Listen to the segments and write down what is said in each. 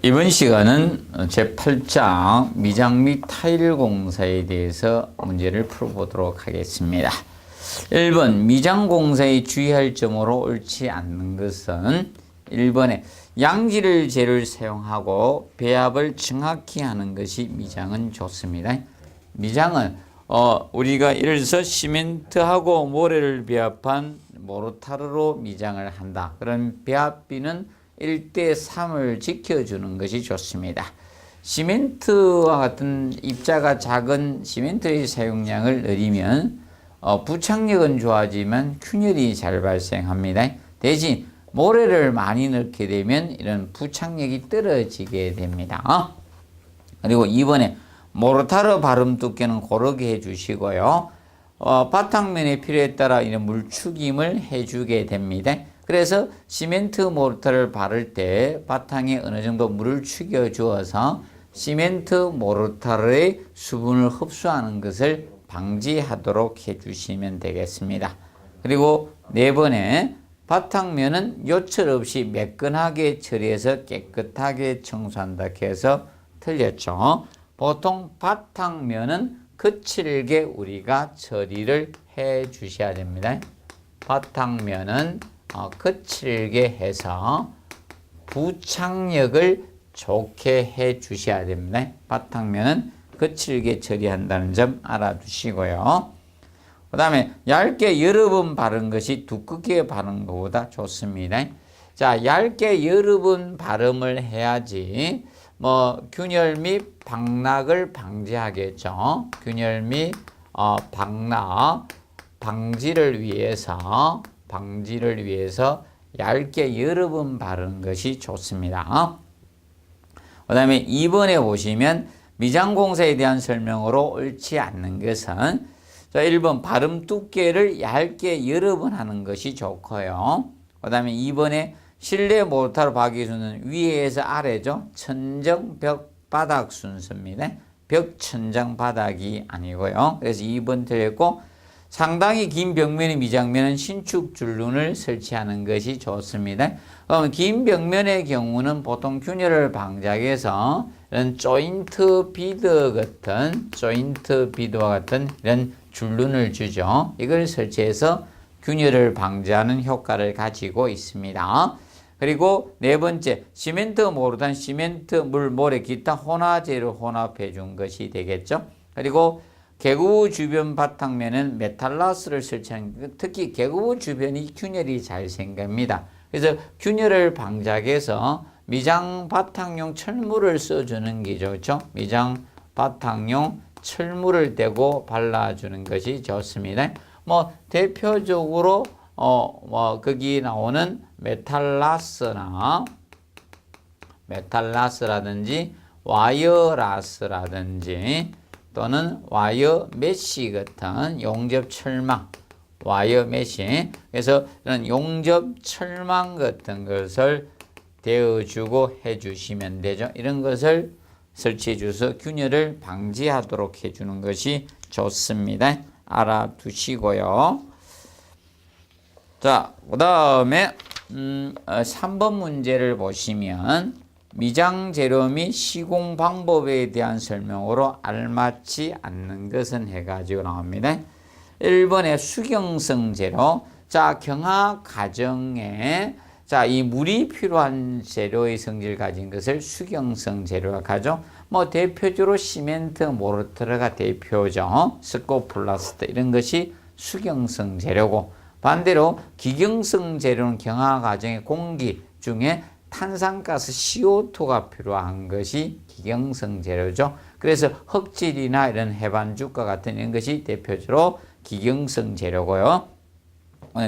이번 시간은 제8장 미장 및 타일 공사에 대해서 문제를 풀어보도록 하겠습니다. 1번 미장 공사에 주의할 점으로 옳지 않는 것은 1번에 양지를 재를 사용하고 배합을 정확히 하는 것이 미장은 좋습니다. 미장은 우리가 예를 들어서 시멘트하고 모래를 배합한 모르타르로 미장을 한다. 그럼 배합비는 1대3을 지켜주는 것이 좋습니다. 시멘트와 같은 입자가 작은 시멘트의 사용량을 늘리면 부착력은 좋아지만 균열이 잘 발생합니다. 대신 모래를 많이 넣게 되면 이런 부착력이 떨어지게 됩니다. 그리고 이번에 모르타르 바름 두께는 고르게 해주시고요. 바탕면의 필요에 따라 이런 물축임을 해주게 됩니다. 그래서 시멘트 모르타르를 바를 때 바탕에 어느 정도 물을 축여 주어서 시멘트 모르타르의 수분을 흡수하는 것을 방지하도록 해주시면 되겠습니다. 그리고 4번에 바탕면은 요철 없이 매끈하게 처리해서 깨끗하게 청소한다 해서 틀렸죠. 보통 바탕면은 거칠게 우리가 처리를 해 주셔야 됩니다. 바탕면은 거칠게 해서 부착력을 좋게 해 주셔야 됩니다. 바탕면은 거칠게 처리한다는 점 알아두시고요. 그 다음에 얇게 여러 번 바른 것이 두껍게 바른 것보다 좋습니다. 자, 얇게 여러 번 발음을 해야지 균열 및 박락을 방지하겠죠. 균열 및 박락 방지를 위해서 얇게 여러 번 바르는 것이 좋습니다. 그 다음에 2번에 보시면 미장공사에 대한 설명으로 옳지 않는 것은 자, 1번 바름 두께를 얇게 여러 번 하는 것이 좋고요. 그 다음에 2번에 실내 모르타르 박이수는 위에서 아래죠. 천정, 벽, 바닥 순서입니다. 벽, 천장, 바닥이 아니고요. 그래서 2번 틀렸고 상당히 긴 벽면의 미장면은 신축 줄눈을 설치하는 것이 좋습니다. 그럼 긴 벽면의 경우는 보통 균열을 방지하기 위해서 이런 조인트 비드와 같은 이런 줄눈을 주죠. 이걸 설치해서 균열을 방지하는 효과를 가지고 있습니다. 그리고 4번째, 시멘트 모르탄, 시멘트, 물, 모래, 기타 혼화제를 혼합해 준 것이 되겠죠. 그리고 개구 주변 바탕면은 메탈라스를 설치하는, 특히 개구 주변이 균열이 잘 생깁니다. 그래서 균열을 방지하기 위해서 미장 바탕용 철물을 써주는 게 좋죠. 미장 바탕용 철물을 떼고 발라주는 것이 좋습니다. 대표적으로 거기 나오는 메탈라스라든지 와이어라스라든지 또는 와이어 메쉬 같은 용접 철망, 와이어 메쉬. 그래서 이런 용접 철망 같은 것을 대어주고 해주시면 되죠. 이런 것을 설치해 주셔서 균열을 방지하도록 해주는 것이 좋습니다. 알아두시고요. 자, 그 다음에 3번 문제를 보시면 미장 재료 및 시공 방법에 대한 설명으로 알맞지 않는 것은 해가지고 나옵니다. 1번에 수경성 재료. 자, 경화 과정에 이 물이 필요한 재료의 성질을 가진 것을 수경성 재료라고 하죠. 대표적으로 시멘트, 모르타르가 대표죠. 스코플라스트 이런 것이 수경성 재료고, 반대로 기경성 재료는 경화 과정의 공기 중에 탄산가스 CO2가 필요한 것이 기경성 재료죠. 그래서 흙질이나 이런 해반죽과 같은 이런 것이 대표적으로 기경성 재료고요.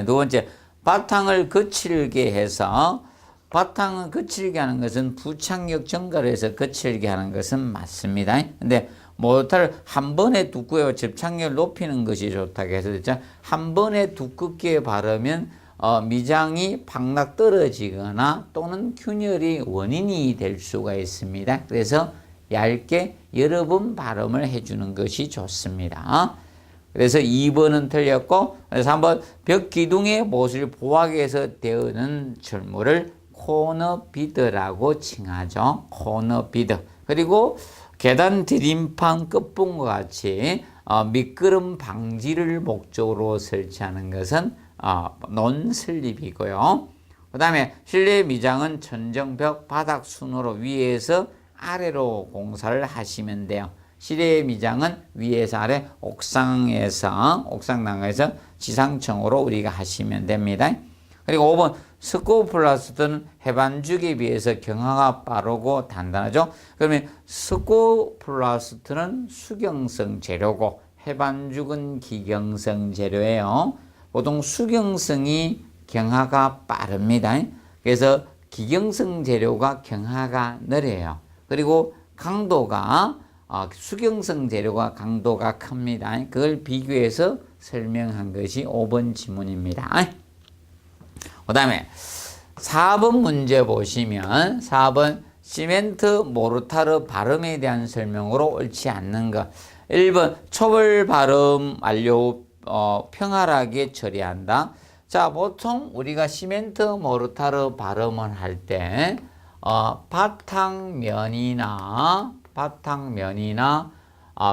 두 번째, 바탕을 거칠게 해서, 바탕을 거칠게 하는 것은 부착력 증가를 해서 거칠게 하는 것은 맞습니다. 근데 모르타르 한 번에 두께와 접착력을 높이는 것이 좋다고 해서 한 번에 두껍게 바르면 미장이 박락 떨어지거나 또는 균열이 원인이 될 수가 있습니다. 그래서 얇게 여러 번 발음을 해주는 것이 좋습니다. 그래서 2번은 틀렸고, 그래서 한번 벽 기둥의 못을 보호하기 위해서 되어는 철물을 코너 비드라고 칭하죠. 코너 비드. 그리고 계단 디딤판 끝분과 같이 미끄럼 방지를 목적으로 설치하는 것은 논슬립이고요. 그 다음에 실내 미장은 천정벽 바닥 순으로 위에서 아래로 공사를 하시면 돼요. 실내 미장은 위에서 아래 옥상난간에서 지상층으로 우리가 하시면 됩니다. 그리고 5번 스코플라스트는 해반죽에 비해서 경화가 빠르고 단단하죠. 그러면 스코플라스트는 수경성 재료고 해반죽은 기경성 재료예요. 보통 수경성이 경화가 빠릅니다. 그래서 기경성 재료가 경화가 느려요. 그리고 강도가 수경성 재료가 강도가 큽니다. 그걸 비교해서 설명한 것이 5번 지문입니다. 그 다음에 4번 문제 보시면 4번 시멘트 모르타르 발음에 대한 설명으로 옳지 않는 것. 1번 초벌 발음 완료 평활하게 처리한다. 자, 보통 우리가 시멘트 모르타르 발음을 할 때 바탕면이나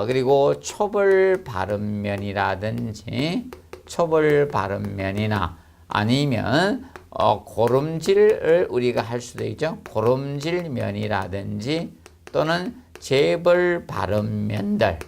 그리고 초벌 발음면이라든지 초벌 발음면이나 아니면 고름질을 우리가 할 수도 있죠. 고름질면이라든지 또는 재벌 발음면들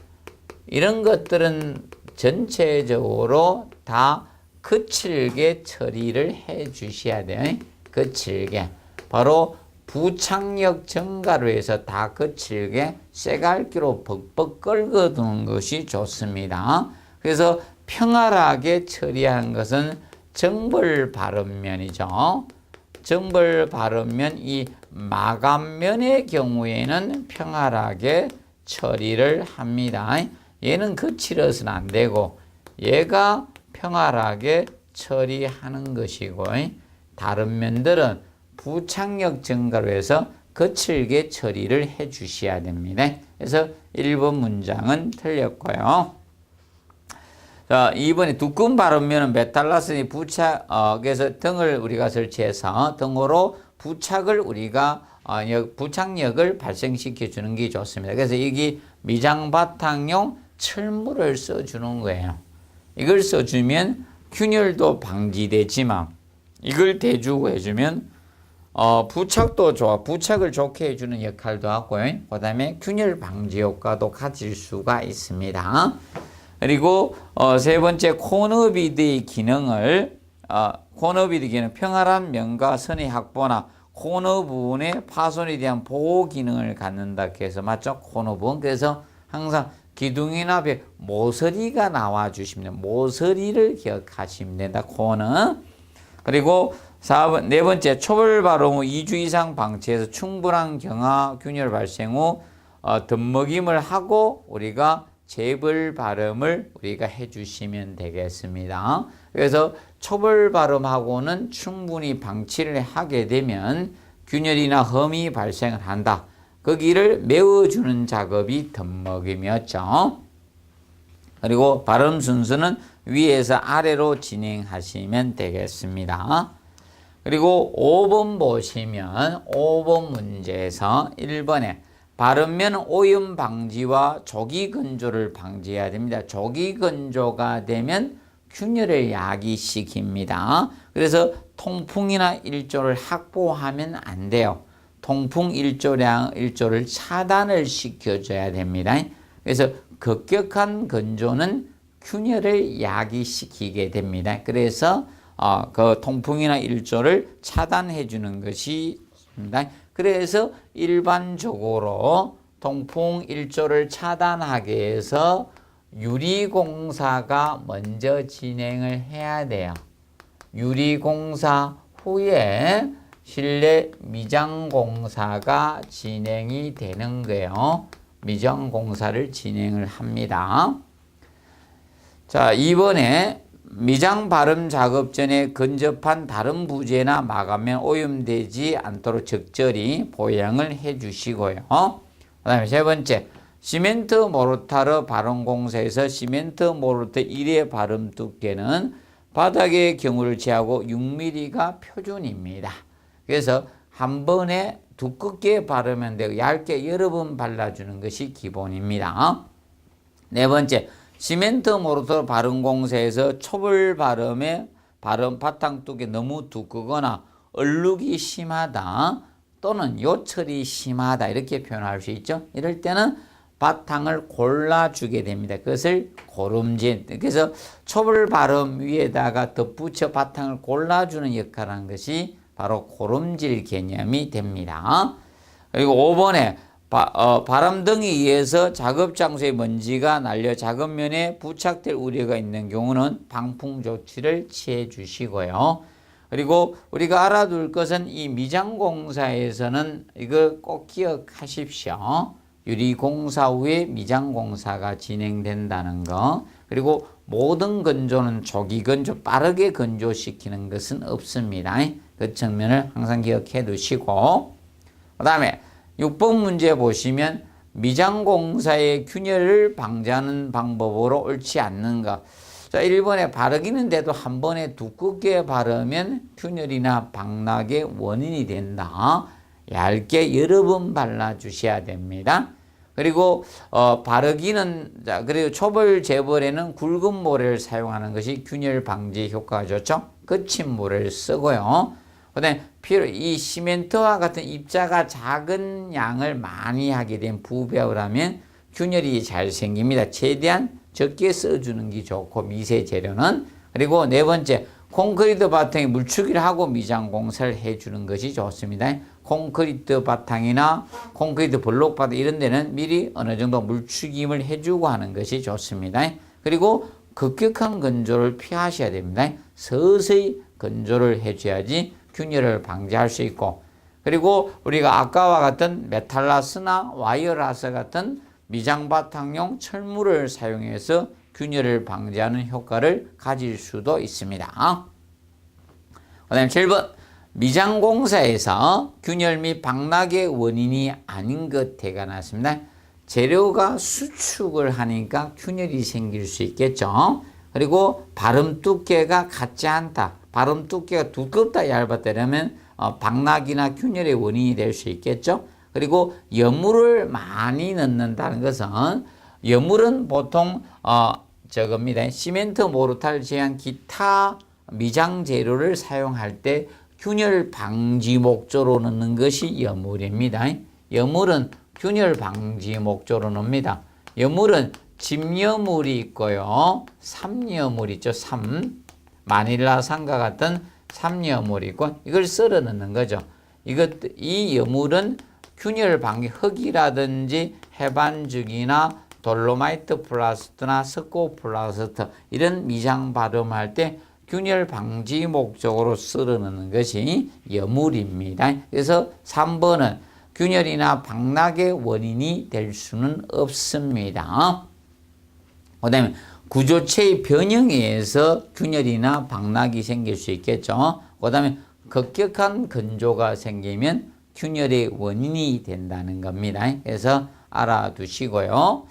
이런 것들은 전체적으로 다 거칠게 처리를 해 주셔야 돼요. 거칠게. 바로 부착력 증가로 해서 다 거칠게 쇠갈기로 벅벅 긁어두는 것이 좋습니다. 그래서 평활하게 처리하는 것은 정벌 발음면이죠. 정벌 발음면 이 마감면의 경우에는 평활하게 처리를 합니다. 얘는 거칠어서는 안 되고 얘가 평활하게 처리하는 것이고 다른 면들은 부착력 증가로 해서 거칠게 처리를 해 주셔야 됩니다. 그래서 1번 문장은 틀렸고요. 자, 2번에 두꺼운 발음면은 메탈라스니 부착에서 등을 우리가 설치해서 등으로 부착을 우리가 부착력을 발생시켜 주는 게 좋습니다. 그래서 여기 미장 바탕용 철물을 써주는 거예요. 이걸 써주면 균열도 방지되지만 이걸 대주고 해주면 부착도 좋아. 부착을 좋게 해주는 역할도 하고요. 그 다음에 균열 방지 효과도 가질 수가 있습니다. 그리고 세 번째 코너비드의 기능을 코너비드 기능 평활한 면과 선의 확보나 코너 부분의 파손에 대한 보호 기능을 갖는다 해서 맞죠? 코너 부분. 그래서 항상 기둥이나 벽 모서리가 나와 주시면 됩니다. 모서리를 기억하시면 된다. 코너. 그리고 4번 네 번째 초벌 발음 후 2주 이상 방치해서 충분한 경화 균열 발생 후 덧먹임을 하고 우리가 재벌 발음을 우리가 해주시면 되겠습니다. 그래서 초벌 발음하고는 충분히 방치를 하게 되면 균열이나 흠이 발생을 한다. 거기를 메워주는 작업이 덧먹임이었죠. 그리고 발음 순서는 위에서 아래로 진행하시면 되겠습니다. 그리고 5번 보시면 5번 문제에서 1번에 발음면 오염 방지와 조기 건조를 방지해야 됩니다. 조기 건조가 되면 균열을 야기시킵니다. 그래서 통풍이나 일조를 확보하면 안 돼요. 통풍 일조를 차단을 시켜줘야 됩니다. 그래서 급격한 건조는 균열을 야기시키게 됩니다. 그래서 그 통풍이나 일조를 차단해 주는 것이 있습니다. 그래서 일반적으로 통풍 일조를 차단하기 위해서 유리공사가 먼저 진행을 해야 돼요. 유리공사 후에 실내 미장공사가 진행이 되는 거예요. 미장공사를 진행을 합니다. 자, 이번에 미장 발음 작업 전에 근접한 다른 부재나 마감면 오염되지 않도록 적절히 보양을 해 주시고요. 그 다음에 세 번째, 시멘트 모르타르 발음 공사에서 시멘트 모르타르 1의 발음 두께는 바닥의 경우를 제하고 6mm가 표준입니다. 그래서 한 번에 두껍게 바르면 되고 얇게 여러 번 발라주는 것이 기본입니다. 네 번째, 시멘트 모르토 바른 공사에서 초벌 바람에 바람 바탕 뚝이 너무 두껍거나 얼룩이 심하다 또는 요철이 심하다 이렇게 표현할 수 있죠. 이럴 때는 바탕을 골라주게 됩니다. 그것을 고름질. 그래서 초벌 바람 위에다가 덧붙여 바탕을 골라주는 역할을 하는 것이 바로 고름질 개념이 됩니다. 그리고 5번에 바람 등에 의해서 작업 장소에 먼지가 날려 작업면에 부착될 우려가 있는 경우는 방풍 조치를 취해 주시고요. 그리고 우리가 알아둘 것은 이 미장공사에서는 이거 꼭 기억하십시오. 유리공사 후에 미장공사가 진행된다는 거. 그리고 모든 건조는 조기 건조, 빠르게 건조시키는 것은 없습니다. 그 측면을 항상 기억해 두시고, 그 다음에 6번 문제 보시면 미장공사의 균열을 방지하는 방법으로 옳지 않는 것. 자, 1번에 바르기는 돼도 한 번에 두껍게 바르면 균열이나 방락의 원인이 된다. 얇게 여러 번 발라주셔야 됩니다. 그리고 바르기는 그리고 초벌 재벌에는 굵은 모래를 사용하는 것이 균열 방지 효과가 좋죠. 거친 모래를 쓰고요. 그다음에 이 시멘트와 같은 입자가 작은 양을 많이 하게 된 부배합을 하면 균열이 잘 생깁니다. 최대한 적게 써주는 게 좋고 미세 재료는. 그리고 네 번째, 콘크리트 바탕에 물추기를 하고 미장 공사를 해주는 것이 좋습니다. 콘크리트 바탕이나 콘크리트 블록 바탕 이런 데는 미리 어느 정도 물추김을 해주고 하는 것이 좋습니다. 그리고 급격한 건조를 피하셔야 됩니다. 서서히 건조를 해줘야지 균열을 방지할 수 있고, 그리고 우리가 아까와 같은 메탈라스나 와이어라스 같은 미장 바탕용 철물을 사용해서 균열을 방지하는 효과를 가질 수도 있습니다. 그 다음에 7번, 미장공사에서 균열 및 방락의 원인이 아닌 것에 나왔습니다. 재료가 수축을 하니까 균열이 생길 수 있겠죠. 그리고 바름 두께가 같지 않다. 바름 두께가 두껍다 얇았다 이러면 방락이나 균열의 원인이 될 수 있겠죠. 그리고 여물을 많이 넣는다는 것은, 여물은 보통 저겁니다. 시멘트, 모르타를 제한 기타 미장 재료를 사용할 때 균열 방지 목적으로 넣는 것이 여물입니다. 여물은 균열 방지 목적으로 넣습니다. 여물은 집여물이 있고요. 삼여물이 있죠. 마닐라산과 같은 삼여물이 있고 이걸 썰어 넣는 거죠. 이 여물은 균열 방지, 흙이라든지 해반죽이나 돌로마이트 플라스트나 스코 플라스트 이런 미장 발음할 때 균열 방지 목적으로 썰어 넣는 것이 여물입니다. 그래서 3번은 균열이나 방락의 원인이 될 수는 없습니다. 그 다음에 구조체의 변형에 의해서 균열이나 방락이 생길 수 있겠죠. 그 다음에 급격한 건조가 생기면 균열의 원인이 된다는 겁니다. 그래서 알아두시고요.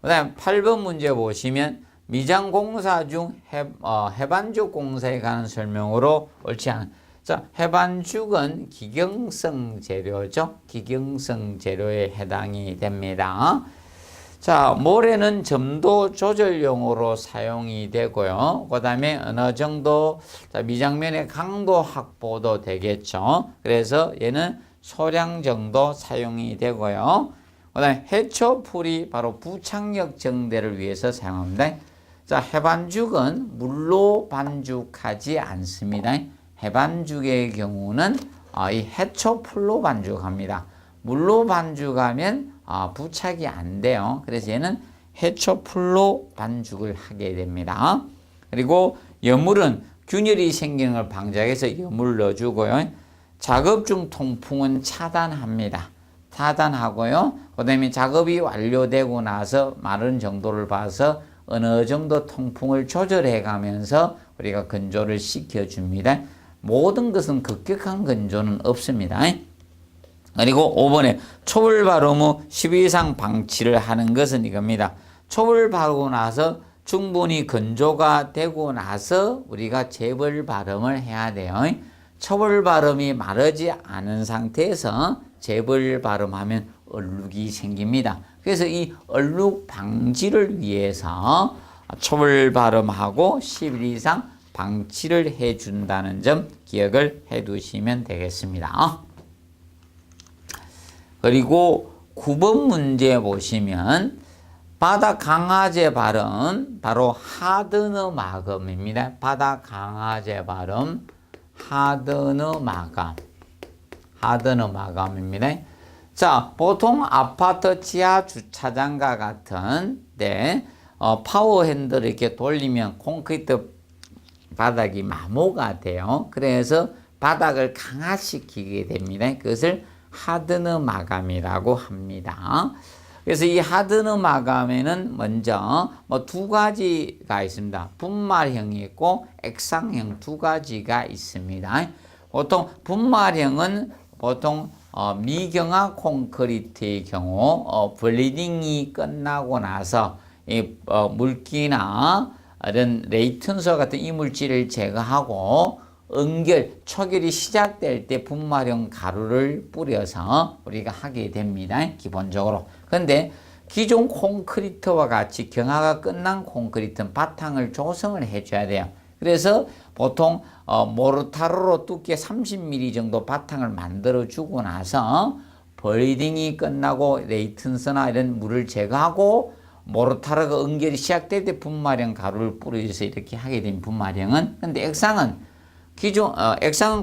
그 다음에 8번 문제 보시면 미장 공사 중 해반죽 공사에 관한 설명으로 옳지 않은. 자, 해반죽은 기경성 재료죠. 기경성 재료에 해당이 됩니다. 자, 모래는 점도 조절용으로 사용이 되고요. 그 다음에 어느 정도 미장면의 강도 확보도 되겠죠. 그래서 얘는 소량 정도 사용이 되고요. 그 다음에 해초풀이 바로 부착력 정대를 위해서 사용합니다. 자, 해반죽은 물로 반죽하지 않습니다. 해반죽의 경우는 이 해초풀로 반죽합니다. 물로 반죽하면 부착이 안 돼요. 그래서 얘는 해초풀로 반죽을 하게 됩니다. 그리고 여물은 균열이 생기는 걸 방지하기 위해서 여물 넣어주고요. 작업 중 통풍은 차단합니다. 차단하고요. 그 다음에 작업이 완료되고 나서 마른 정도를 봐서 어느 정도 통풍을 조절해 가면서 우리가 건조를 시켜줍니다. 모든 것은 급격한 건조는 없습니다. 그리고 5번에 초벌 바름 후 10일 이상 방치를 하는 것은 이겁니다. 초벌 바르고 나서 충분히 건조가 되고 나서 우리가 재벌 바름을 해야 돼요. 초벌 발음이 마르지 않은 상태에서 재벌 발음하면 얼룩이 생깁니다. 그래서 이 얼룩 방지를 위해서 초벌 발음하고 10일 이상 방치를 해준다는 점 기억을 해두시면 되겠습니다. 그리고 9번 문제 보시면 바다 강아지 발음 바로 하드너 마감입니다. 바다 강아지 발음 하드너 마감입니다. 자, 보통 아파트 지하 주차장과 같은 데 파워 핸들을 이렇게 돌리면 콘크리트 바닥이 마모가 돼요. 그래서 바닥을 강화시키게 됩니다. 그것을 하드너 마감이라고 합니다. 그래서 이 하드너 마감에는 먼저 두 가지가 있습니다. 분말형이 있고 액상형 두 가지가 있습니다. 보통 분말형은 보통 미경화 콘크리트의 경우 블리딩이 끝나고 나서 이 물기나 이런 레이튼서 같은 이물질을 제거하고 초결이 시작될 때 분말형 가루를 뿌려서 우리가 하게 됩니다. 기본적으로. 그런데 기존 콘크리트와 같이 경화가 끝난 콘크리트는 바탕을 조성을 해줘야 돼요. 그래서 보통 모르타르로 두께 30mm 정도 바탕을 만들어 주고 나서 블리딩이 끝나고 레이튼서나 이런 물을 제거하고 모르타르가 응결이 시작될 때 분말형 가루를 뿌려서 이렇게 하게 된 분말형은. 근데 액상은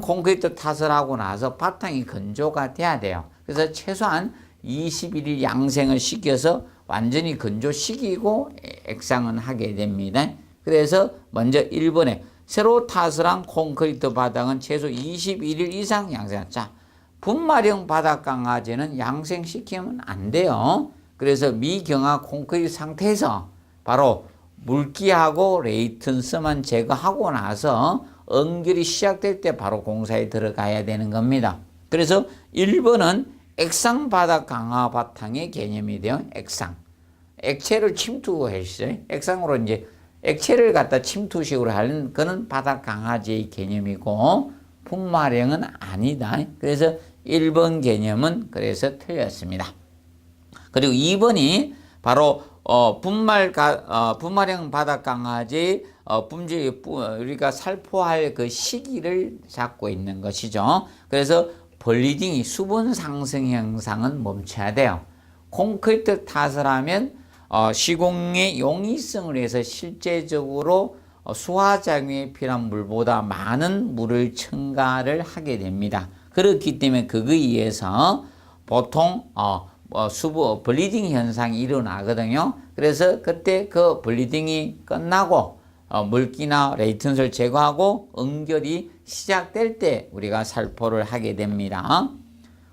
콘크리트 탓을 하고 나서 바탕이 건조가 돼야 돼요. 그래서 최소한 21일 양생을 시켜서 완전히 건조시키고 액상은 하게 됩니다. 그래서 먼저 1번에 새로 탓을 한 콘크리트 바닥은 최소 21일 이상 양생. 자, 분말형 바닥 강화제는 양생시키면 안 돼요. 그래서 미경화 콘크리트 상태에서 바로 물기하고 레이튼스만 제거하고 나서 응결이 시작될 때 바로 공사에 들어가야 되는 겁니다. 그래서 1번은 액상 바닥 강화 바탕의 개념이 돼요. 액상. 액체를 침투했어요. 액상으로 이제 액체를 갖다 침투식으로 하는 그는 바닥 강화제의 개념이고 분말형은 아니다. 그래서 1번 개념은 그래서 틀렸습니다. 그리고 2번이 바로 분말형 바닥 강화제의 우리가 살포할 그 시기를 잡고 있는 것이죠. 그래서 블리딩이 수분 상승 현상은 멈춰야 돼요. 콘크리트 탓을 하면 시공의 용이성을 해서 실제적으로 수화작용에 필요한 물보다 많은 물을 첨가를 하게 됩니다. 그렇기 때문에 그거에 의해서 보통 블리딩 현상이 일어나거든요. 그래서 그때 그 블리딩이 끝나고 물기나 레이튼스를 제거하고 응결이 시작될 때 우리가 살포를 하게 됩니다.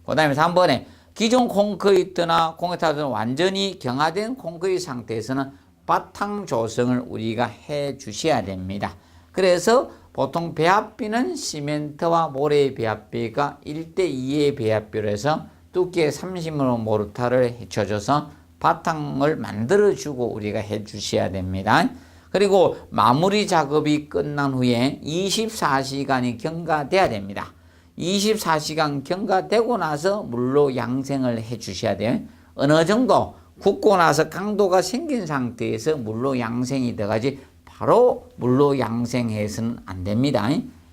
그 다음에 3번에 기존 콘크리트나 콘크리트는 완전히 경화된 콘크리트 상태에서는 바탕 조성을 우리가 해 주셔야 됩니다. 그래서 보통 배합비는 시멘트와 모래의 배합비가 1:2의 배합비로 해서 두께 30mm 모르타를 헤쳐줘서 바탕을 만들어주고 우리가 해 주셔야 됩니다. 그리고 마무리 작업이 끝난 후에 24시간이 경과돼야 됩니다. 24시간 경과되고 나서 물로 양생을 해 주셔야 돼요. 어느 정도 굳고 나서 강도가 생긴 상태에서 물로 양생이 들어가지 바로 물로 양생해서는 안 됩니다.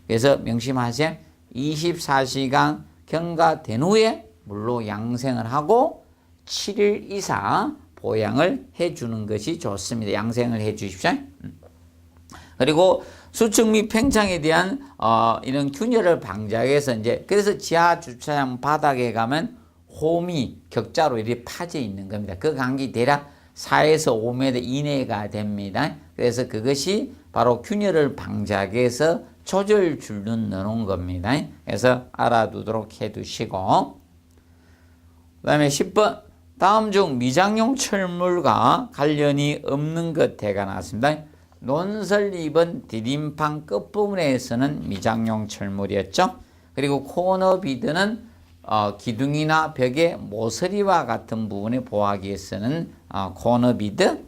그래서 명심하세요. 24시간 경과된 후에 물로 양생을 하고 7일 이상 보양을 해주는 것이 좋습니다. 양생을 해 주십시오. 그리고 수축 및 팽창에 대한 이런 균열을 방지하기 위해서 그래서 지하 주차장 바닥에 가면 홈이 격자로 이렇게 파져 있는 겁니다. 그 간격이 대략 4에서 5m 이내가 됩니다. 그래서 그것이 바로 균열을 방지하기 위해서 조절줄로 넣어놓은 겁니다. 그래서 알아두도록 해두시고, 그 다음에 10번 다음 중 미장용 철물과 관련이 없는 것 대가 나왔습니다. 논설 2번 디딤판 끝부분에서는 미장용 철물이었죠. 그리고 코너 비드는 기둥이나 벽의 모서리와 같은 부분에 보호하기 위해서는 코너 비드.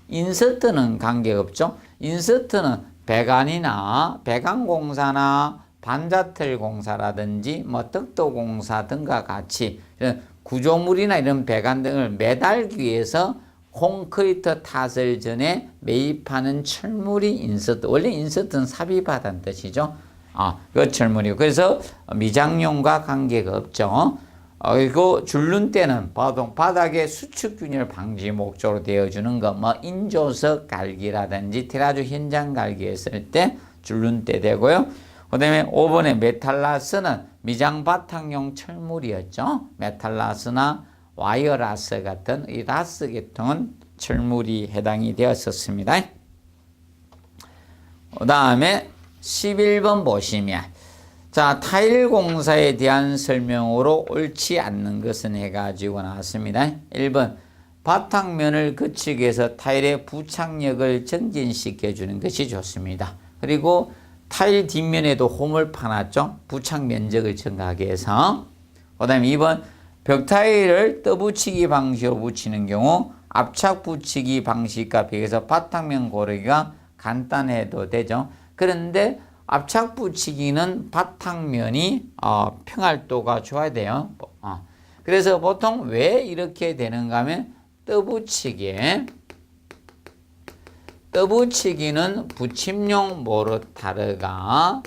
인서트는 관계없죠. 인서트는 배관이나 배관공사나 반자틀 공사라든지 뭐 떡도 공사 등과 같이 구조물이나 이런 배관 등을 매달기 위해서 콘크리트 탓을 전에 매입하는 철물이 인서트. 원래 인서트는 삽입하다는 뜻이죠. 그 철물이고. 그래서 미장용과 관계가 없죠. 그리고 줄눈 때는 보통 바닥에 수축균열 방지 목적으로 되어주는 거, 뭐 인조석 갈기라든지 테라조 현장 갈기 했을 때 줄눈 때 되고요. 그 다음에 5번에 메탈라스는 미장 바탕용 철물이었죠. 메탈라스나 와이어라스 같은 이 라스 계통은 철물이 해당이 되었었습니다. 그 다음에 11번 보시면 자, 타일 공사에 대한 설명으로 옳지 않는 것은 해가지고 나왔습니다. 1번 바탕면을 거치기 위해서 타일의 부착력을 증진시켜 주는 것이 좋습니다. 그리고 타일 뒷면에도 홈을 파놨죠. 부착 면적을 증가하기 위해서. 그 다음에 2번 벽타일을 떠붙이기 방식으로 붙이는 경우 압착 붙이기 방식과 비교해서 바탕면 고르기가 간단해도 되죠. 그런데 압착 붙이기는 바탕면이 평활도가 좋아야 돼요. 그래서 보통 왜 이렇게 되는가 하면 떠붙이기는 붙임용 모르타르가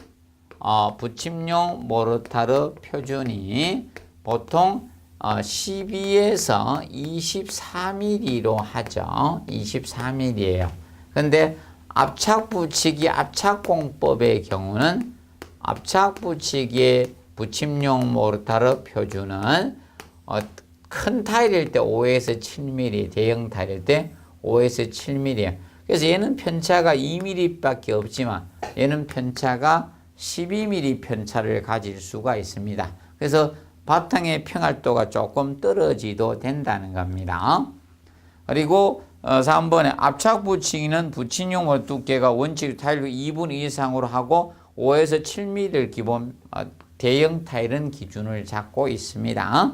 붙임용 모르타르 표준이 보통 12에서 24mm로 하죠. 24mm예요. 근데 압착 붙이기 압착공법의 경우는 압착 붙이기의 붙임용 모르타르 표준은 큰 타일일 때 5에서 7mm, 대형 타일일 때 5에서 7mm예요. 그래서 얘는 편차가 2mm밖에 없지만 얘는 편차가 12mm 편차를 가질 수가 있습니다. 그래서 바탕의 평활도가 조금 떨어지도 된다는 겁니다. 그리고 3번에 압착 붙이기는 붙임용 두께가 원칙 타일로 2분의 2 이상으로 하고 5에서 7mm를 기본 대형 타일은 기준을 잡고 있습니다.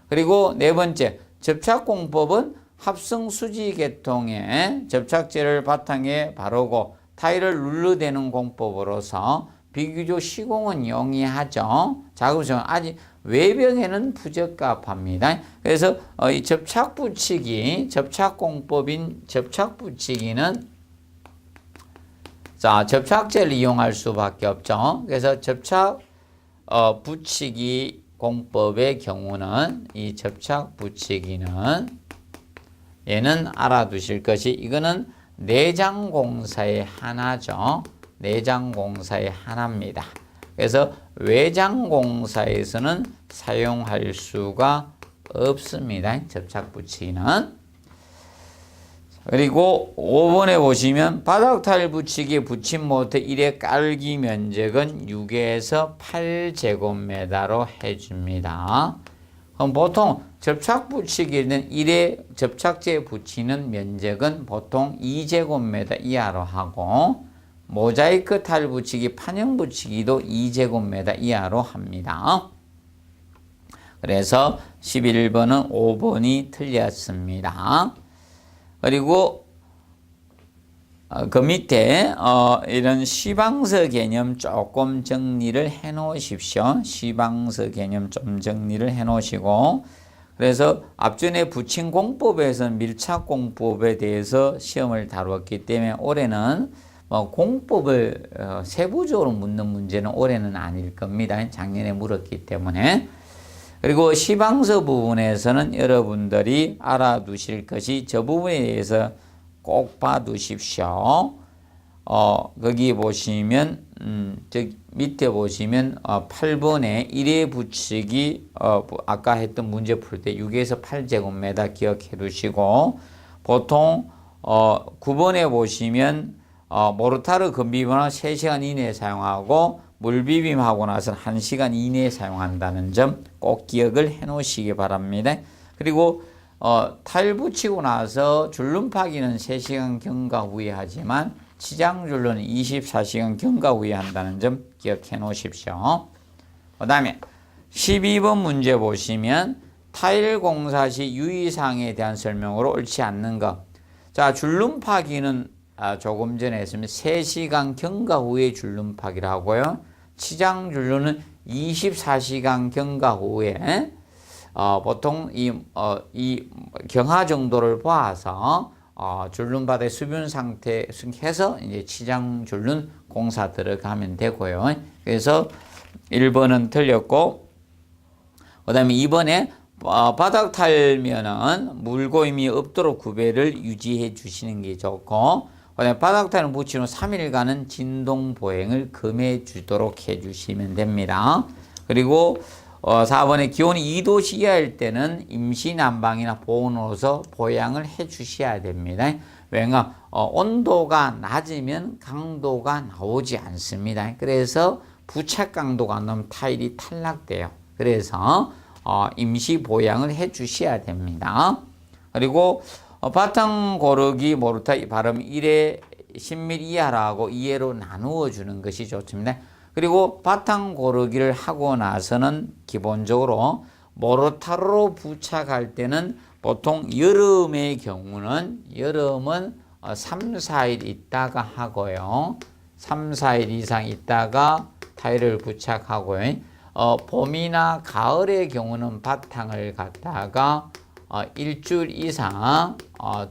그리고 네 번째 접착공법은 합성 수지 계통의 접착제를 바탕에 바르고 타일을 눌러대는 공법으로서 비교적 시공은 용이하죠. 작업성은 아직 외벽에는 부적합합니다. 그래서 이 접착 붙이기, 접착공법인 접착 붙이기는 자, 접착제를 이용할 수밖에 없죠. 그래서 접착 붙이기 공법의 경우는 이 접착 붙이기는 얘는 알아두실 것이 이거는 내장 공사의 하나죠. 내장 공사의 하나입니다. 그래서 외장 공사에서는 사용할 수가 없습니다. 접착 붙이기는. 그리고 5번에 보시면 바닥 타일 붙이기 붙임 모터 1의 깔기 면적은 6에서 8제곱미터로 해줍니다. 그럼 보통 접착 붙이기는 1의 접착제 붙이는 면적은 보통 2제곱미터 이하로 하고 모자이크 타일 붙이기, 판형 붙이기도 2제곱미터 이하로 합니다. 그래서 11번은 5번이 틀렸습니다. 그리고 그 밑에 이런 시방서 개념 조금 정리를 해 놓으십시오. 시방서 개념 좀 정리를 해 놓으시고 그래서 앞전에 붙임 공법에서는 밀착 공법에 대해서 시험을 다루었기 때문에 올해는 공법을 세부적으로 묻는 문제는 올해는 아닐 겁니다. 작년에 물었기 때문에. 그리고 시방서 부분에서는 여러분들이 알아두실 것이 저 부분에 대해서 꼭 봐두십시오. 거기 보시면 저 밑에 보시면 8번에 1의 붙이기 아까 했던 문제 풀 때 6에서 8제곱미터 기억해 두시고 보통 9번에 보시면 모르타르 건비빔은 3시간 이내에 사용하고 물비빔하고 나서는 1시간 이내에 사용한다는 점 꼭 기억을 해 놓으시기 바랍니다. 그리고 타일 붙이고 나서 줄눈 파기는 3시간 경과 후에 하지만 치장 줄눈은 24시간 경과 후에 한다는 점 기억해 놓으십시오. 그 다음에 12번 문제 보시면 타일 공사 시 유의사항에 대한 설명으로 옳지 않는 것. 자, 줄눈 파기는 조금 전에 했으면 3시간 경과 후에 줄눈 파기를 하고요. 치장 진루는 24시간 경과 후에 보통 이 경하 정도를 봐서 줄눈바다의 수분 상태 해서 이제 치장 줄눈 공사 들어가면 되고요. 그래서 1번은 틀렸고, 그 다음에 2번에 바닥 탈면은 물고임이 없도록 구배를 유지해 주시는 게 좋고, 그 다음에 바닥 타일을 붙인 후 3일간은 진동 보행을 금해 주도록 해 주시면 됩니다. 그리고 4번에 기온이 2도 이하일 때는 임시 난방이나 보온으로서 보양을 해 주셔야 됩니다. 왜냐 온도가 낮으면 강도가 나오지 않습니다. 그래서 부착 강도가 너무 타일이 탈락돼요. 그래서 임시 보양을 해 주셔야 됩니다. 그리고 바탕 고르기 모르타 발음 1에 10mm 이하라고 2회로 나누어 주는 것이 좋습니다. 그리고 바탕 고르기를 하고 나서는 기본적으로 모르타르로 부착할 때는 보통 여름의 경우는 3, 4일 있다가 하고요. 3, 4일 이상 있다가 타일을 부착하고요. 봄이나 가을의 경우는 바탕을 갖다가 일주일 이상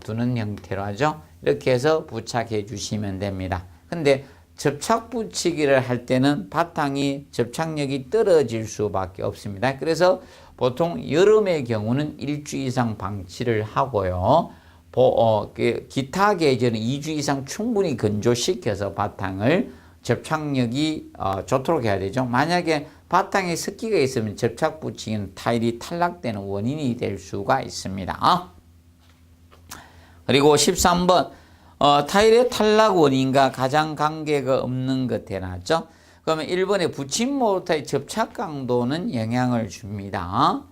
두는 형태로 하죠. 이렇게 해서 부착해 주시면 됩니다. 근데 접착 붙이기를 할 때는 바탕이 접착력이 떨어질 수밖에 없습니다. 그래서 보통 여름의 경우는 일주일 이상 방치를 하고요. 기타 계절은 2주 이상 충분히 건조시켜서 바탕을 접착력이 좋도록 해야 되죠. 만약에 바탕에 습기가 있으면 접착 붙이기는 타일이 탈락되는 원인이 될 수가 있습니다. 그리고 13번 타일의 탈락 원인과 가장 관계가 없는 것 해놨죠. 그러면 1번에 붙임 모르타의 접착 강도는 영향을 줍니다.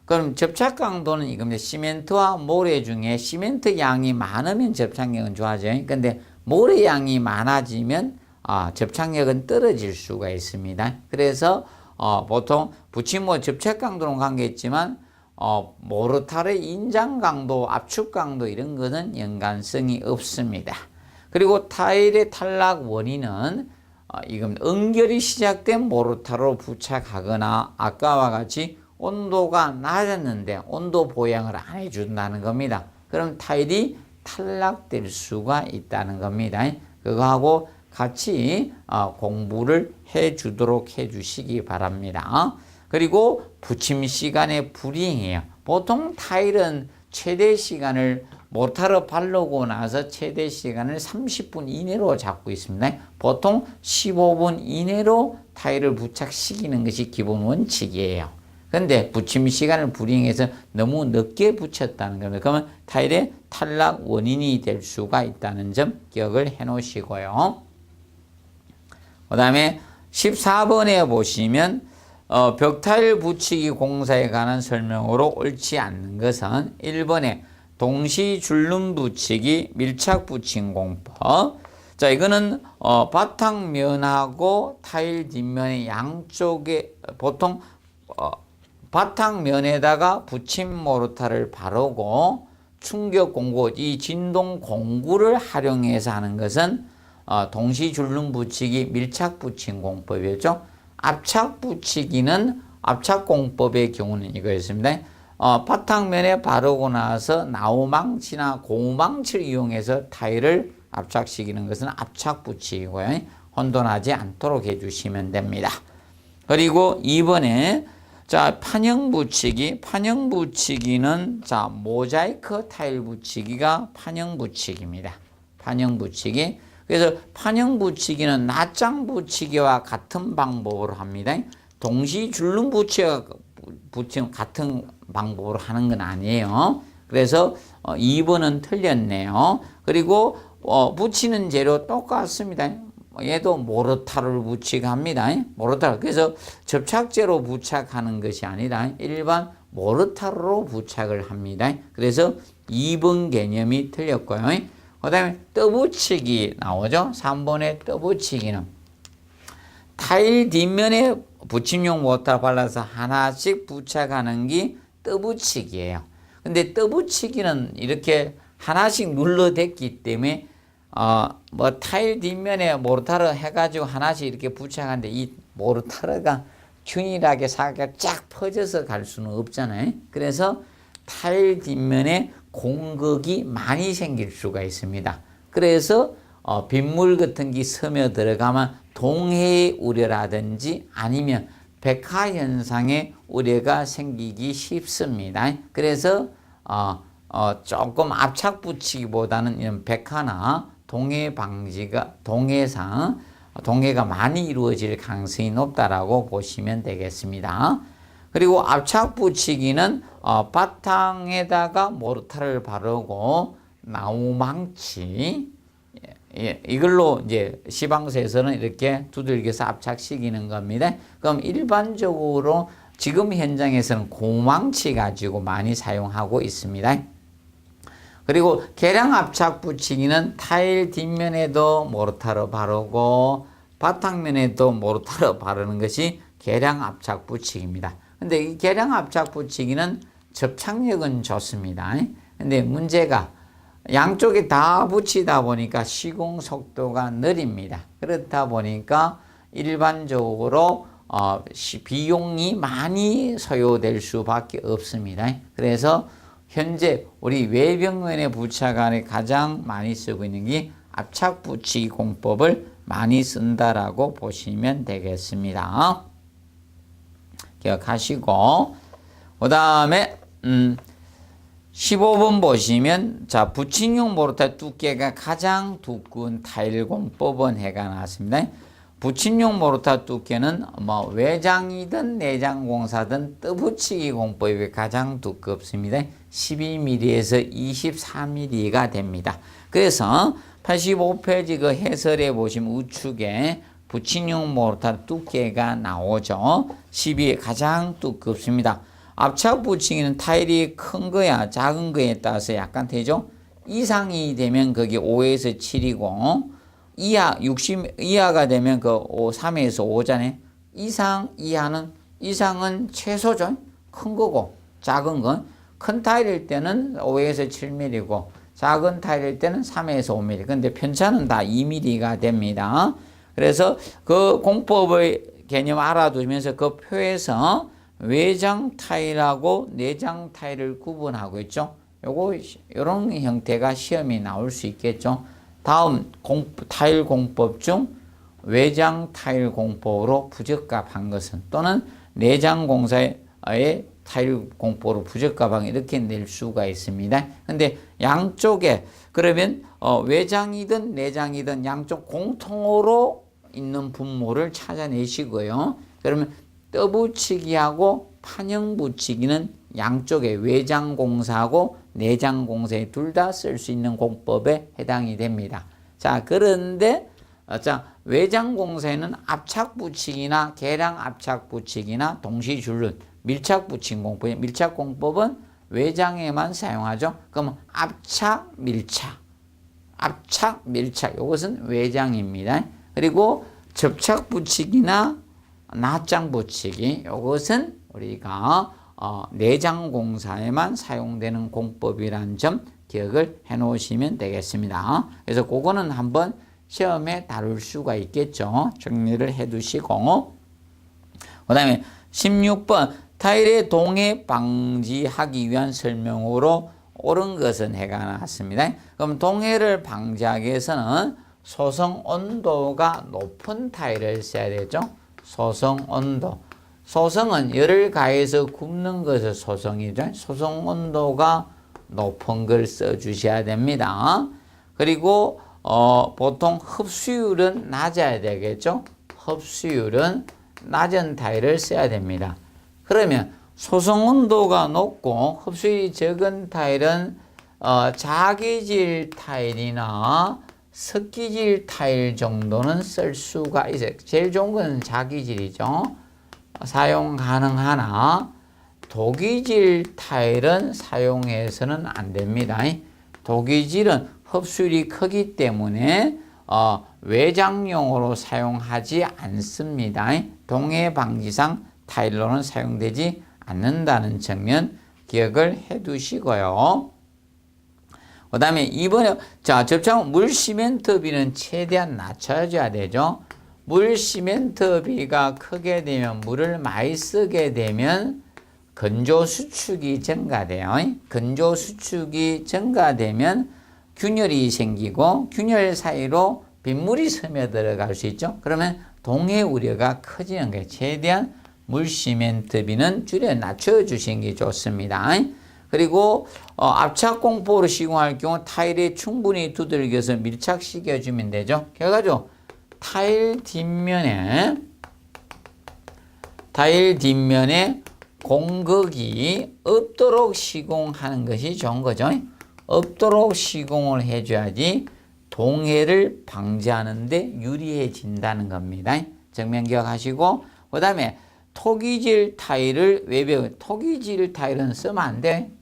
그럼 접착 강도는 이겁니다. 시멘트와 모래 중에 시멘트 양이 많으면 접착력은 좋아져요. 근데 모래 양이 많아지면 접착력은 떨어질 수가 있습니다. 그래서 보통 붙임모 접착 강도는 관계있지만 모르타르의 인장 강도, 압축 강도 이런 거는 연관성이 없습니다. 그리고 타일의 탈락 원인은 이건 응결이 시작된 모르타르로 부착하거나 아까와 같이 온도가 낮았는데 온도 보양을 안 해준다는 겁니다. 그럼 타일이 탈락될 수가 있다는 겁니다. 그거하고 같이 공부를 해 주도록 해 주시기 바랍니다. 그리고 붙임 시간의 불이행이에요. 보통 타일은 최대 시간을 모르타르 바르고 나서 최대 시간을 30분 이내로 잡고 있습니다. 보통 15분 이내로 타일을 부착시키는 것이 기본 원칙이에요. 그런데 붙임 시간을 불이행해서 너무 늦게 붙였다는 겁니다. 그러면 타일의 탈락 원인이 될 수가 있다는 점 기억을 해 놓으시고요. 그 다음에 14번에 보시면 벽타일 붙이기 공사에 관한 설명으로 옳지 않는 것은 1번에 동시 줄눈 붙이기 밀착 붙임 공법. 자, 이거는 바탕면하고 타일 뒷면의 양쪽에 보통 바탕면에다가 붙임 모르타를 바르고 충격 공구, 이 진동 공구를 활용해서 하는 것은 동시 줄눈 붙이기 밀착 붙임 공법이었죠. 압착 붙이기는 압착 공법의 경우는 이거였습니다. 바탕면에 바르고 나서 나우망치나 고무망치를 이용해서 타일을 압착시키는 것은 압착 붙이기고요. 혼돈하지 않도록 해주시면 됩니다. 그리고 2번에 자, 판형 붙이기. 판형 붙이기는 자, 모자이크 타일 붙이기가 판형 붙이기입니다. 판형 붙이기. 그래서 판형 붙이기는 낱장 붙이기와 같은 방법으로 합니다. 동시 줄눈 붙이기 같은 방법으로 하는 건 아니에요. 그래서 2번은 틀렸네요. 그리고 붙이는 재료 똑같습니다. 얘도 모르타르를 부착합니다. 모르타르. 그래서 접착제로 부착하는 것이 아니라 일반 모르타르로 부착을 합니다. 그래서 2번 개념이 틀렸고요. 그 다음에 떠붙이기 나오죠. 3번의 떠붙이기는 타일 뒷면에 붙임용 모르타르 발라서 하나씩 부착하는 게 떠붙이기예요. 근데 떠붙이기는 이렇게 하나씩 눌러댔기 때문에 타일 뒷면에 모르타르 해가지고 하나씩 이렇게 부착하는데 이 모르타르가 균일하게 사각이 쫙 퍼져서 갈 수는 없잖아요. 그래서 타일 뒷면에 공극이 많이 생길 수가 있습니다. 그래서 빗물 같은 게 스며 들어가면 동해의 우려라든지 아니면 백화 현상의 우려가 생기기 쉽습니다. 그래서 조금 압착 붙이기보다는 이런 백화나 동해 방지가 동해가 많이 이루어질 가능성이 높다라고 보시면 되겠습니다. 그리고 압착 붙이기는 바탕에다가 모르타르를 바르고 나무망치 이걸로 이제 시방서에서는 이렇게 두들겨서 압착시키는 겁니다. 그럼 일반적으로 지금 현장에서는 고망치 가지고 많이 사용하고 있습니다. 그리고 계량 압착 붙이기는 타일 뒷면에도 모르타르 바르고 바탕면에도 모르타르 바르는 것이 계량 압착 붙이기입니다. 근데 이 계량 압착 붙이기는 접착력은 좋습니다. 근데 문제가 양쪽에 다 붙이다 보니까 시공 속도가 느립니다. 그렇다 보니까 일반적으로 비용이 많이 소요될 수밖에 없습니다. 그래서 현재 우리 외벽면에 부착안에 가장 많이 쓰고 있는 게 압착 붙이기 공법을 많이 쓴다라고 보시면 되겠습니다. 기억하시고 그 다음에 15번 보시면 자 부침용 모르타르 두께가 가장 두꺼운 타일 공법은 해가 나왔습니다. 부침용 모르타르 두께는 외장이든 내장 공사든 떠붙이기 공법이 가장 두껍습니다. 12mm에서 24mm가 됩니다. 그래서 85페이지 그 해설에 보시면 우측에 부침용 모르타르 두께가 나오죠. 12에 가장 두껍습니다. 압착 붙이기는 타일이 큰 거야 작은 거에 따라서 약간 되죠. 이상이 되면 거기 5에서 7이고 이하 60 이하가 되면 그 3에서 5잖아요. 이상은 최소죠. 큰 거고 작은 건 큰 타일일 때는 5에서 7mm고 작은 타일일 때는 3에서 5mm. 근데 편차는 다 2mm가 됩니다. 그래서 그 공법의 개념 알아두면서 그 표에서 외장 타일하고 내장 타일을 구분하고 있죠. 요런 형태가 시험이 나올 수 있겠죠. 다음 타일 공법 중 외장 타일 공법으로 부적합한 것은 또는 내장 공사의 타일 공법으로 부적합한 이렇게 낼 수가 있습니다. 근데 양쪽에 그러면 외장이든 내장이든 양쪽 공통으로 있는 분모를 찾아내시고요. 그러면 떠붙이기하고 판형 붙이기는 양쪽에 외장 공사하고 내장 공사에 둘 다 쓸 수 있는 공법에 해당이 됩니다. 자, 그런데 외장 공사에는 압착 붙이기나 계량 압착 붙이기나 동시 줄눈 밀착 붙임 공법이에요. 밀착 공법은 외장에만 사용하죠. 그럼 압착 밀착 이것은 외장입니다. 그리고 접착 붙이기나 납장 붙이기 이것은 우리가 내장 공사에만 사용되는 공법이라는 점 기억을 해 놓으시면 되겠습니다. 그래서 그거는 한번 시험에 다룰 수가 있겠죠. 정리를 해 두시고 그 다음에 16번 타일의 동해 방지하기 위한 설명으로 옳은 것은 해가 나왔습니다. 그럼 동해를 방지하기 위해서는 소성 온도가 높은 타일을 써야 되죠. 소성 온도. 소성은 열을 가해서 굽는 것을 소성이죠. 소성 온도가 높은 걸 써주셔야 됩니다. 그리고 보통 흡수율은 낮아야 되겠죠. 흡수율은 낮은 타일을 써야 됩니다. 그러면 소성 온도가 높고 흡수율이 적은 타일은 자기질 타일이나 습기질 타일 정도는 쓸 수가 있어요. 제일 좋은 건 자기질이죠. 사용 가능하나 독이질 타일은 사용해서는 안 됩니다. 독이질은 흡수율이 크기 때문에 외장용으로 사용하지 않습니다. 동해 방지상 타일로는 사용되지 않는다는 측면 기억을 해 두시고요. 그 다음에 이번에 접착 물 시멘트비는 최대한 낮춰줘야 되죠. 물 시멘트 비가 크게 되면 물을 많이 쓰게 되면 건조 수축이 증가돼요. 건조 수축이 증가되면 균열이 생기고 균열 사이로 빗물이 스며들어갈 수 있죠. 그러면 동해 우려가 커지는 거예요. 최대한 물 시멘트 비는 낮춰 주시는 게 좋습니다. 그리고 압착 공포로 시공할 경우 타일에 충분히 두들겨서 밀착시켜 주면 되죠. 결과적으로 타일 뒷면에 공극이 없도록 시공하는 것이 좋은 거죠. 없도록 시공을 해줘야지 동해를 방지하는 데 유리해진다는 겁니다. 정면 기억하시고, 그 다음에 토기질 타일을 외벽, 토기질 타일은 쓰면 안 돼.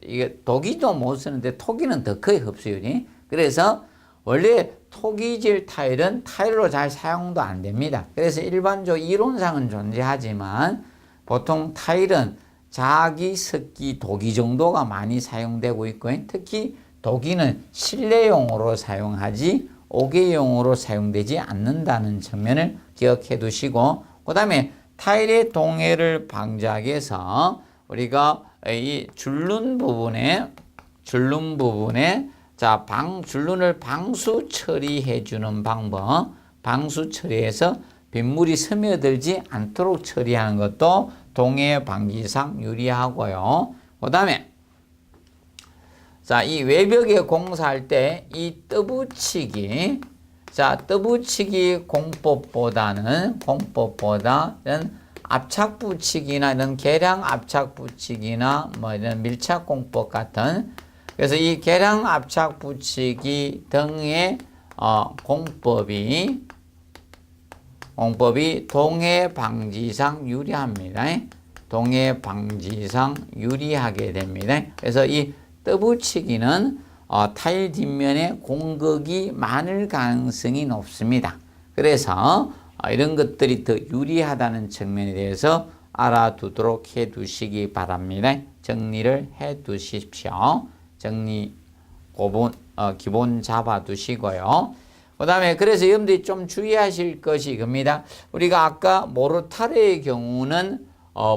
이게 독이도 못 쓰는데 토기는 더 커요, 흡수율이. 그래서 원래 토기질 타일은 타일로 잘 사용도 안 됩니다. 그래서 일반적으로 이론상은 존재하지만 보통 타일은 자기 습기 독이 정도가 많이 사용되고 있고, 특히 독이는 실내용으로 사용하지 옥외용으로 사용되지 않는다는 측면을 기억해 두시고, 그 다음에 타일의 동해를 방지하기 위해서 우리가 이 줄눈 부분에 줄눈을 방수 처리해 주는 방법, 방수 처리해서 빗물이 스며들지 않도록 처리하는 것도 동해 방지상 유리하고요. 그 다음에 이 외벽에 공사할 때 이 떠붙이기 공법보다는 압착 붙이기나 이런 계량 압착 붙이기나 뭐 이런 밀착 공법 같은, 그래서 이 계량 압착 붙이기 등의 공법이 동해 방지상 유리합니다. 동해 방지상 유리하게 됩니다. 그래서 이 떠붙이기는 타일 뒷면에 공극이 많을 가능성이 높습니다. 그래서 이런 것들이 더 유리하다는 측면에 대해서 알아두도록 해 두시기 바랍니다. 정리를 해 두십시오. 정리 기본 잡아 두시고요. 그 다음에 그래서 여러분들이 좀 주의하실 것이 이겁니다. 우리가 아까 모르타르의 경우는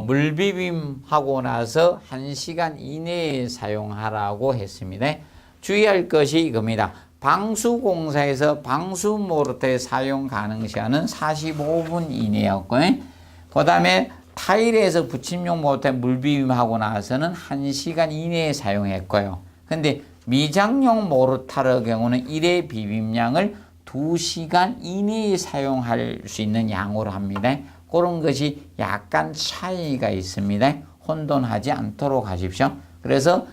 물비빔하고 나서 1시간 이내에 사용하라고 했습니다. 주의할 것이 이겁니다. 방수공사에서 방수 모르타르 사용 가능 시간은 45분 이내였고, 그 다음에 타일에서 붙임용 모르타르 물비빔하고 나서는 1시간 이내에 사용했고요. 근데 미장용 모르타르 경우는 1회 비빔량을 2시간 이내에 사용할 수 있는 양으로 합니다. 그런 것이 약간 차이가 있습니다. 혼돈하지 않도록 하십시오. 그래서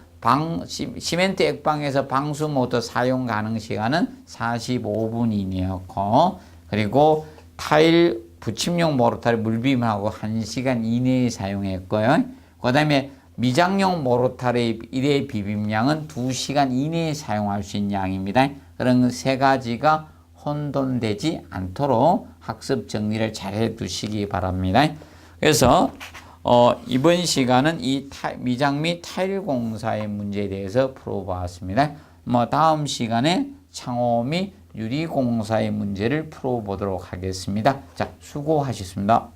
시멘트 액방에서 방수 모터 사용 가능 시간은 45분 이내였고, 그리고 타일 붙임용 모르타르 물빔하고 1시간 이내에 사용했고요. 그 다음에 미장용 모르타르의 1회 비빔량은 2시간 이내에 사용할 수 있는 양입니다. 그런 세 가지가 혼돈되지 않도록 학습 정리를 잘 해 두시기 바랍니다. 그래서 이번 시간은 이 미장 및 타일 공사의 문제에 대해서 풀어보았습니다. 다음 시간에 창호 및 유리 공사의 문제를 풀어보도록 하겠습니다. 자, 수고하셨습니다.